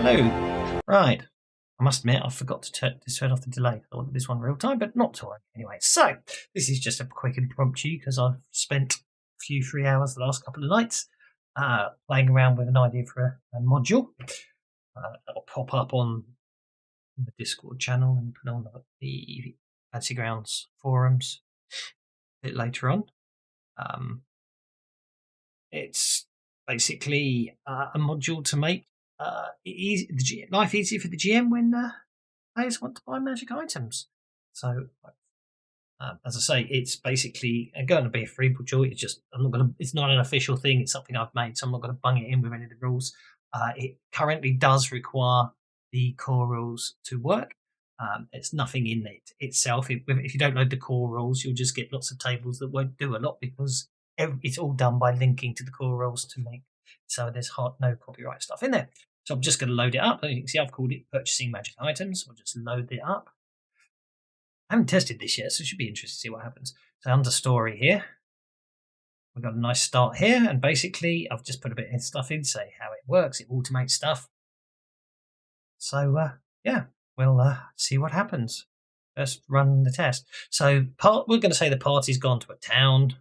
Hello. Right. I must admit, I forgot to turn off the delay. I wanted this one real time, but not to worry. Anyway, so this is just a quick impromptu because I've spent a few 3 hours the last couple of nights playing around with an idea for a module. That'll pop up on the Discord channel and put on the Fancy Grounds forums a bit later on. It's basically a module to make life easier for the GM when players want to buy magic items. So, as I say, it's basically going to be a free module. It's not an official thing. It's something I've made, so I'm not going to bung it in with any of the rules. It currently does require the core rules to work. It's nothing in it itself. If you don't load the core rules, you'll just get lots of tables that won't do a lot because it's all done by linking to the core rules to make. So there's no copyright stuff in there. So I'm just going to load it up. You can see I've called it Purchasing Magic Items. I'll just load it up. I haven't tested this yet, so it should be interesting to see what happens. So under Story here, we've got a nice start here. And basically, I've just put a bit of stuff in, say how it works. It automates stuff. So, yeah, we'll see what happens. First run the test. So we're going to say the party's gone to a town.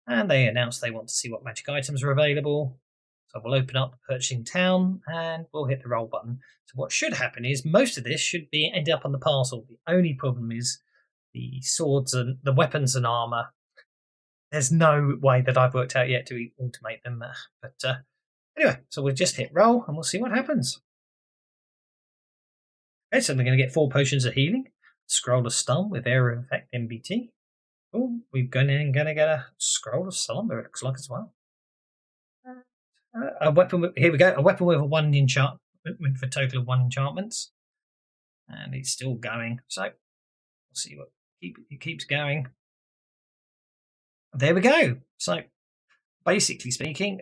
And they announce they want to see what magic items are available. So we'll open up the purchasing town and we'll hit the roll button. So what should happen is most of this should end up on the parcel. The only problem is the swords and the weapons and armor. There's no way that I've worked out yet to automate them. But anyway, so we'll just hit roll and we'll see what happens. Okay, so they're going to get 4 potions of healing, scroll of stun with area effect MBT. Oh, we're going to get a scroll of slumber, it looks like, as well. A weapon. Here we go. A weapon with a 1 enchantment for a total of 1 enchantments, and it's still going. So we'll see what it keeps going. There we go. So basically speaking,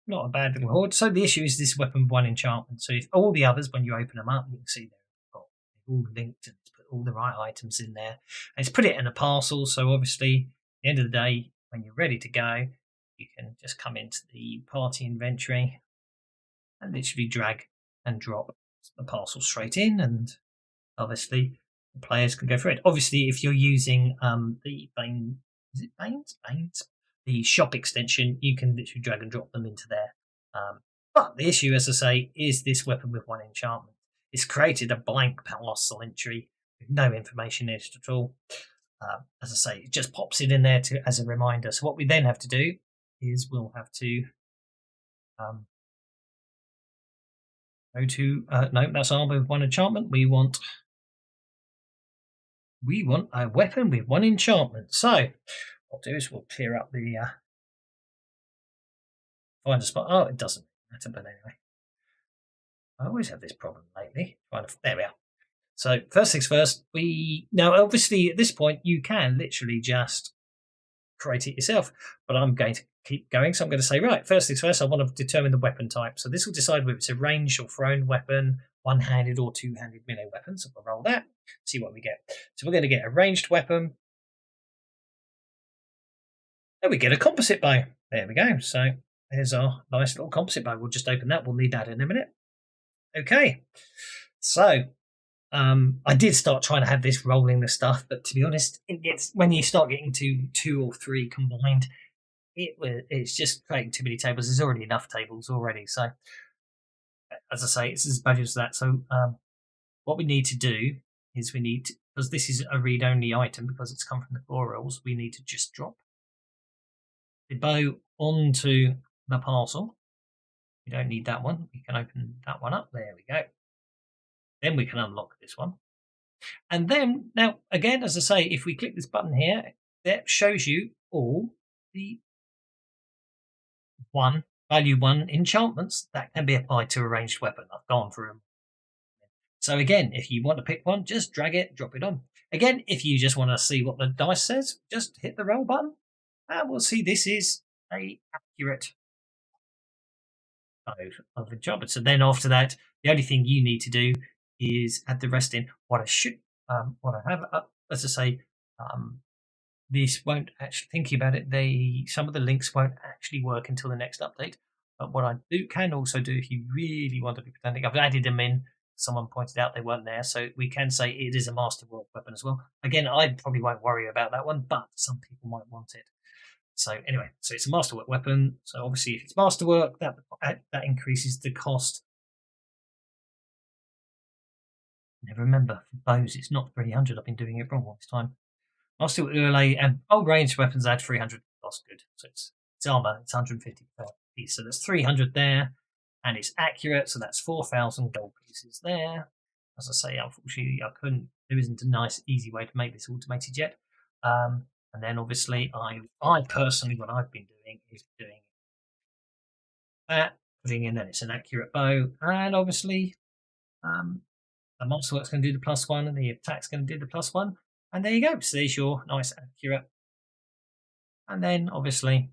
not a bad little horde. So the issue is this weapon with 1 enchantment. So if all the others, when you open them up, you can see they're all linked and put all the right items in there. And it's put it in a parcel. So obviously, at the end of the day, when you're ready to go, you can just come into the party inventory and literally drag and drop the parcel straight in, and obviously the players can go through it. Obviously, if you're using the Banes? The shop extension, you can literally drag and drop them into there. But the issue, as I say, is this weapon with 1 enchantment. It's created a blank parcel entry with no information in it at all. As I say, it just pops it in there as a reminder. So what we then have to do is we'll have to go to no, that's armor with 1 enchantment. We want a weapon with 1 enchantment. So what we'll do is we'll clear up the find a spot. Oh, it doesn't matter, but anyway, I always have this problem lately. There we are. So first things first, now obviously at this point you can literally just create it yourself, but I'm going to keep going. So I'm going to say, right, first things first, I want to determine the weapon type. So this will decide whether it's a ranged or thrown weapon, 1-handed or 2-handed melee weapon. So we'll roll that, see what we get. So we're going to get a ranged weapon. And we get a composite bow. There we go. So there's our nice little composite bow. We'll just open that. We'll need that in a minute. Okay. So I did start trying to have this rolling the stuff, but to be honest, when you start getting to 2 or 3 combined, it's just creating too many tables. There's already enough tables already. So as I say, it's as bad as that. So what we need to do is because this is a read-only item because it's come from the core rules, we need to just drop the bow onto the parcel. We don't need that one. We can open that one up. There we go. Then we can unlock this one. And then, now, again, as I say, if we click this button here, that shows you all the value 1 enchantments that can be applied to a ranged weapon. I've gone through them. So again, if you want to pick one, just drag it, drop it on. Again, if you just want to see what the dice says, just hit the roll button. And we'll see this is a accurate of enchantment. So then after that, the only thing you need to do is add the rest in. What I have, as I say, this won't actually, thinking about it, some of the links won't actually work until the next update. But what I can also do, if you really want to be pretending, I've added them in. Someone pointed out they weren't there, so we can say it is a masterwork weapon as well. Again, I probably won't worry about that one, but some people might want it. So anyway, so it's a masterwork weapon. So obviously, if it's masterwork, that increases the cost. Never remember for bows, it's not 300. I've been doing it wrong all this time. Masterwork Urlay and old range weapons add 300 cost. Good. So it's armor. It's 150 per piece. So there's 300 there, and it's accurate. So that's 4,000 gold pieces there. As I say, unfortunately, I couldn't. There isn't a nice, easy way to make this automated yet. And then obviously, I personally, what I've been doing is doing that, putting in that it's an accurate bow, and obviously, the masterwork's going to do the +1, and the attack's going to do the +1, and there you go. So there's your nice accurate. And then obviously,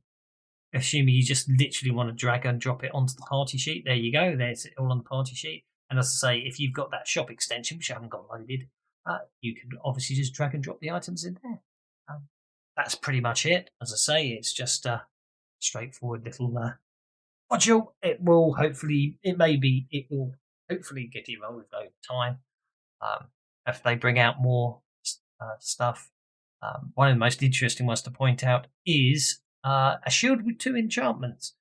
assuming you just literally want to drag and drop it onto the party sheet, there you go. There's it all on the party sheet. And as I say, if you've got that shop extension, which I haven't got loaded, you can obviously just drag and drop the items in there. That's pretty much it. As I say, it's just a straightforward little module. It will hopefully get evolved over time. If they bring out more stuff, one of the most interesting ones to point out is a shield with 2 enchantments.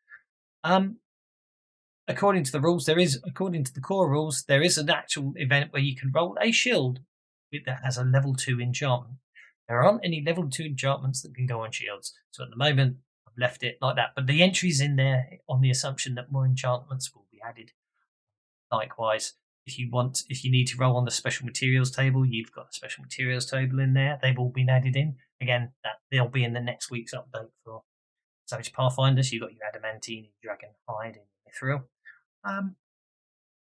According to the core rules, there is an actual event where you can roll a shield that has a level 2 enchantment. There aren't any level 2 enchantments that can go on shields, so at the moment I've left it like that. But the entry's in there on the assumption that more enchantments will be added. Likewise, if you need to roll on the special materials table, you've got a special materials table in there. They've all been added in. Again, they'll be in the next week's update for Savage Pathfinder. So you've got your adamantine, your dragon hide, and your mithril.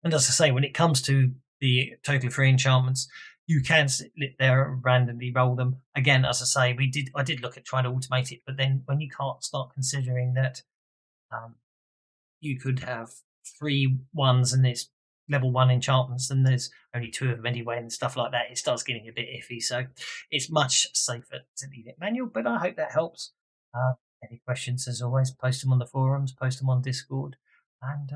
And as I say, when it comes to the totally free enchantments, you can sit there and randomly roll them. Again, as I say, I did look at trying to automate it, but then when you can't start considering that you could have 3 ones and there's level 1 enchantments and there's only 2 of them anyway and stuff like that, it starts getting a bit iffy. So it's much safer to leave it manual, but I hope that helps. Any questions, as always, post them on the forums, post them on Discord, and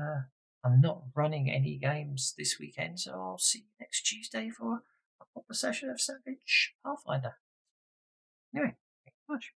I'm not running any games this weekend, so I'll see you next Tuesday for a proper session of Savage Pathfinder. Anyway, thank you very much.